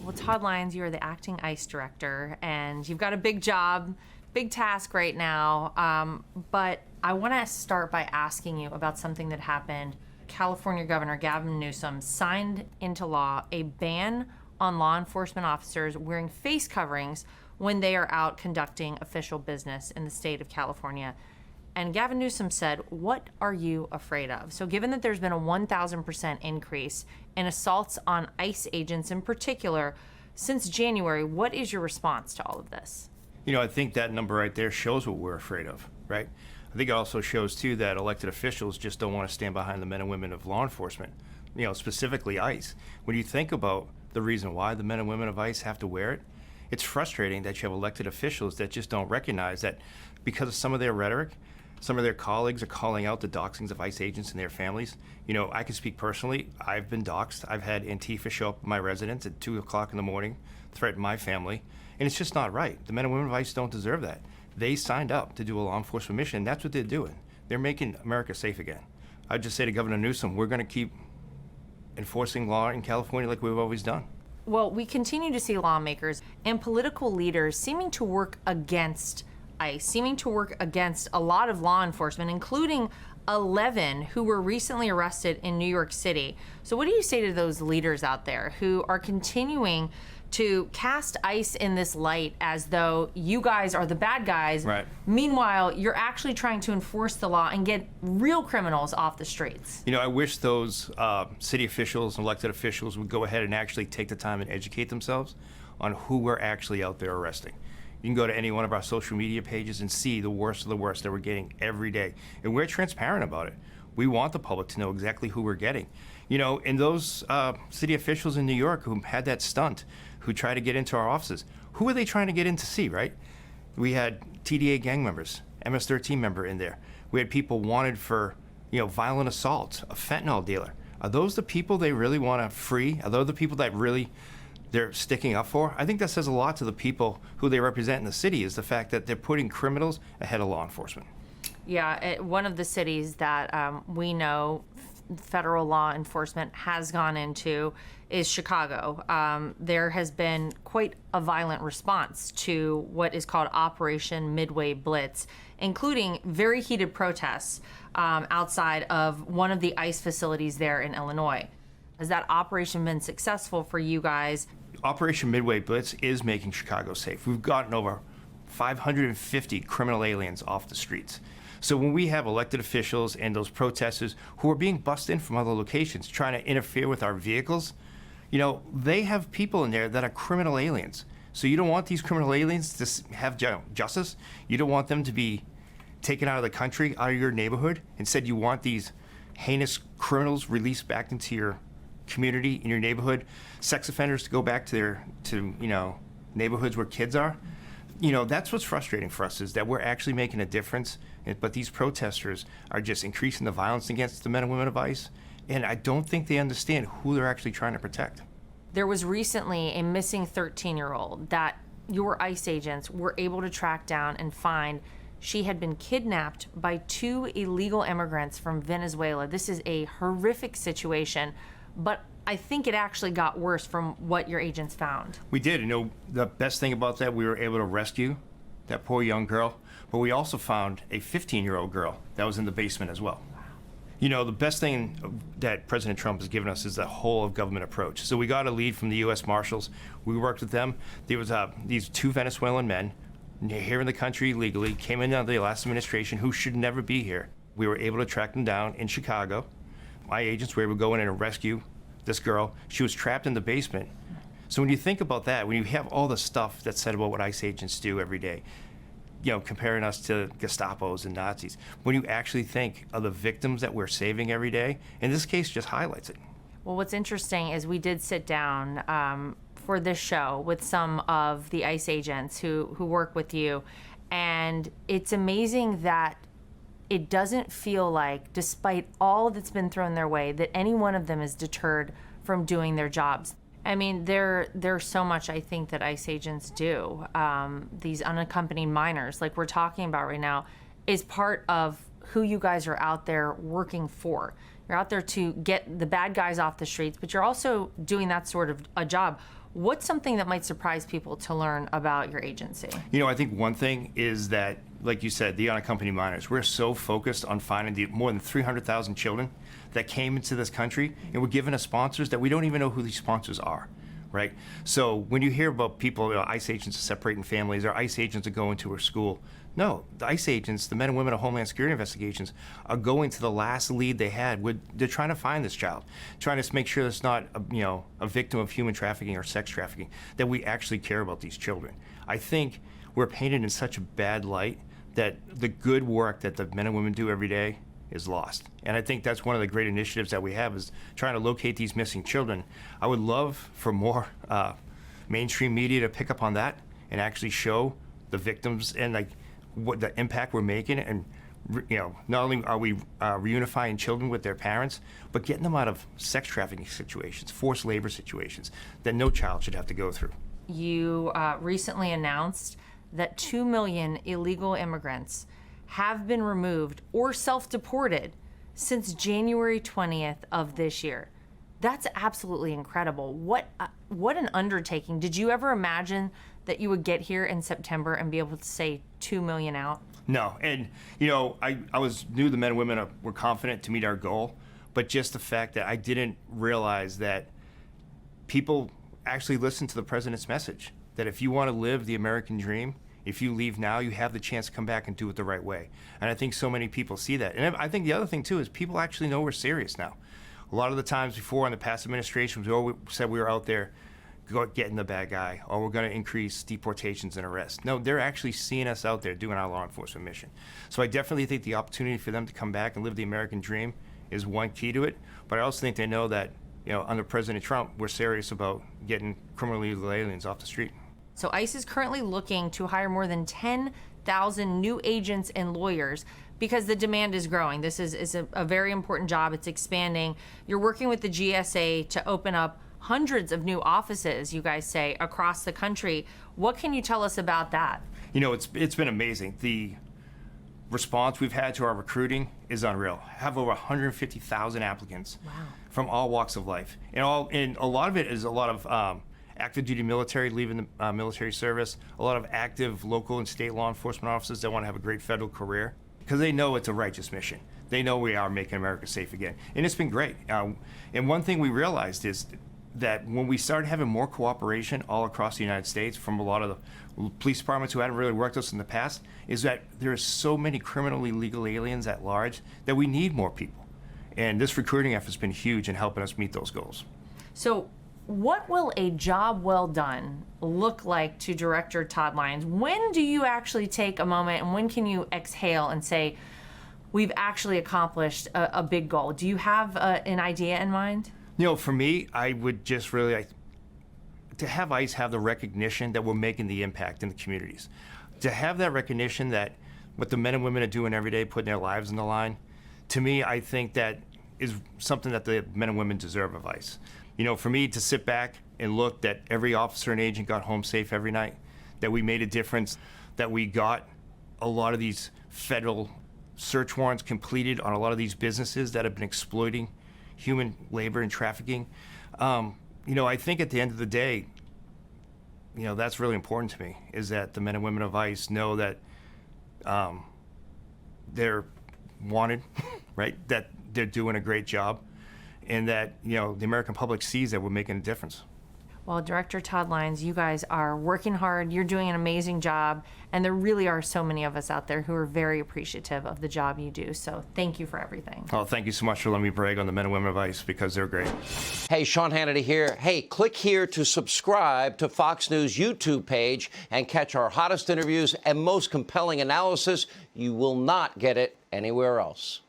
Well, Todd Lyons, you are the acting ICE director, and you've got a big job, big task right now. But I want to start by asking you about something that happened. California Governor Gavin Newsom signed into law a ban on law enforcement officers wearing face coverings when they are out conducting official business in the state of California. And Gavin Newsom said, "What are you afraid of?" So given that there's been a 1,000% increase in assaults on ICE agents in particular since January, what is your response to all of this? You know, I think that number right there shows what we're afraid of, right? I think it also shows, too, that elected officials just don't want to stand behind the men and women of law enforcement, you know, specifically ICE. When you think about the reason why the men and women of ICE have to wear it, it's frustrating that you have elected officials that just don't recognize that because of some of their rhetoric, some of their colleagues are calling out the doxings of ICE agents and their families. You know, I can speak personally. I've been doxed. I've had Antifa show up at my residence at 2 o'clock in the morning, threaten my family, and it's just not right. The men and women of ICE don't deserve that. They signed up to do a law enforcement mission, and that's what they're doing. They're making America safe again. I'd just say to Governor Newsom, we're going to keep enforcing law in California like we've always done. Well, we continue to see lawmakers and political leaders seeming to work against ICE, seeming to work against a lot of law enforcement, including 11 who were recently arrested in New York City. So what do you say to those leaders out there who are continuing to cast ICE in this light as though you guys are the bad guys? Right. Meanwhile, you're actually trying to enforce the law and get real criminals off the streets. You know, I wish those city officials and elected officials would go ahead and actually take the time and educate themselves on who we're actually out there arresting. You can go to any one of our social media pages and see the worst of the worst that we're getting every day. And we're transparent about it. We want the public to know exactly who we're getting. You know, and those city officials in New York who had that stunt, who tried to get into our offices, who are they trying to get in to see, right? We had TDA gang members, MS-13 member in there. We had people wanted for, you know, violent assault, a fentanyl dealer. Are those the people they really want to free? Are those the people that really they're sticking up for? I think that says a lot to the people who they represent in the city, is the fact that they're putting criminals ahead of law enforcement. Yeah, one of the cities that we know federal law enforcement has gone into is Chicago. There has been quite a violent response to what is called Operation Midway Blitz, including very heated protests outside of one of the ICE facilities there in Illinois. Has that operation been successful for you guys? Operation Midway Blitz is making Chicago safe. We've gotten over 550 criminal aliens off the streets. So when we have elected officials and those protesters who are being bussed in from other locations trying to interfere with our vehicles, you know, they have people in there that are criminal aliens. So you don't want these criminal aliens to have justice. You don't want them to be taken out of the country, out of your neighborhood. Instead, you want these heinous criminals released back into your community, in your neighborhood, sex offenders to go back to you know, neighborhoods where kids are. You know, that's what's frustrating for us, is that we're actually making a difference, but these protesters are just increasing the violence against the men and women of ICE, and I don't think they understand who they're actually trying to protect. There was recently a missing 13-year-old that your ICE agents were able to track down and find. She had been kidnapped by 2 illegal immigrants from Venezuela. This is a horrific situation, but I think it actually got worse from what your agents found. We did. You know, the best thing about that, we were able to rescue that poor young girl, but we also found a 15-year-old girl that was in the basement as well. You know, the best thing that President Trump has given us is the whole of government approach. So we got a lead from the U.S. Marshals. We worked with them. There was these 2 Venezuelan men here in the country illegally, came in under the last administration, who should never be here. We were able to track them down in Chicago. My agents were able to go in and rescue this girl. She was trapped in the basement. So when you think about that, when you have all the stuff that's said about what ICE agents do every day, you know, comparing us to Gestapos and Nazis, when you actually think of the victims that we're saving every day, in this case, just highlights it. Well, what's interesting is we did sit down for this show with some of the ICE agents who work with you, and it's amazing that it doesn't feel like, despite all that's been thrown their way, that any one of them is deterred from doing their jobs. I mean, there's so much, I think, that ICE agents do. These unaccompanied minors, like we're talking about right now, is part of who you guys are out there working for. You're out there to get the bad guys off the streets, but you're also doing that sort of a job. What's something that might surprise people to learn about your agency? I think one thing is that, like you said, the unaccompanied minors, we're so focused on finding the more than 300,000 children that came into this country and were given us sponsors that we don't even know who these sponsors are, right? So when you hear about people, ICE agents are separating families, or ICE agents are going to a school, no, the ICE agents, the men and women of Homeland Security investigations, are going to the last lead they had. They're trying to find this child, trying to make sure it's not a victim of human trafficking or sex trafficking, that we actually care about these children. I think we're painted in such a bad light that the good work that the men and women do every day is lost. And I think that's one of the great initiatives that we have, is trying to locate these missing children. I would love for more mainstream media to pick up on that and actually show the victims and what the impact we're making. And not only are we reunifying children with their parents, but getting them out of sex trafficking situations, forced labor situations that no child should have to go through. You recently announced that 2 million illegal immigrants have been removed or self-deported since January 20th of this year. That's absolutely incredible. What an undertaking. Did you ever imagine that you would get here in September and be able to say 2 million out? No, and I knew the men and women were confident to meet our goal, but just the fact that I didn't realize that people actually listen to the president's message, that if you want to live the American dream, if you leave now, you have the chance to come back and do it the right way. And I think so many people see that. And I think the other thing too is people actually know we're serious now. A lot of the times before in the past administrations, we always said we were out there getting the bad guy, or we're going to increase deportations and arrests. No, they're actually seeing us out there doing our law enforcement mission. So I definitely think the opportunity for them to come back and live the American dream is one key to it. But I also think they know that, under President Trump, we're serious about getting criminally illegal aliens off the street. So ICE is currently looking to hire more than 10,000 new agents and lawyers because the demand is growing. This is a very important job. It's expanding. You're working with the GSA to open up hundreds of new offices, you guys say, across the country. What can you tell us about that? It's been amazing. The response we've had to our recruiting is unreal. Have over 150,000 applicants. Wow. From all walks of life. And a lot of it is a lot of active duty military leaving the military service, a lot of active local and state law enforcement officers that want to have a great federal career because they know it's a righteous mission. They know we are making America safe again. And it's been great. And one thing we realized is that when we started having more cooperation all across the United States from a lot of the police departments who hadn't really worked with us in the past, is that there are so many criminally legal aliens at large that we need more people. And this recruiting effort has been huge in helping us meet those goals. So what will a job well done look like to Director Todd Lyons? When do you actually take a moment, and when can you exhale and say, we've actually accomplished a big goal? Do you have an idea in mind? For me, I would just really like to have ICE have the recognition that we're making the impact in the communities. To have that recognition that what the men and women are doing every day, putting their lives on the line, to me, I think that is something that the men and women deserve of ICE. For me to sit back and look that every officer and agent got home safe every night, that we made a difference, that we got a lot of these federal search warrants completed on a lot of these businesses that have been exploiting human labor and trafficking. I think at the end of the day, that's really important to me, is that the men and women of ICE know that they're wanted, right? That they're doing a great job, and that, the American public sees that we're making a difference. Well, Director Todd Lyons, you guys are working hard. You're doing an amazing job. And there really are so many of us out there who are very appreciative of the job you do. So thank you for everything. Oh, thank you so much for letting me brag on the men and women of ICE, because they're great. Hey, Sean Hannity here. Hey, click here to subscribe to Fox News YouTube page and catch our hottest interviews and most compelling analysis. You will not get it anywhere else.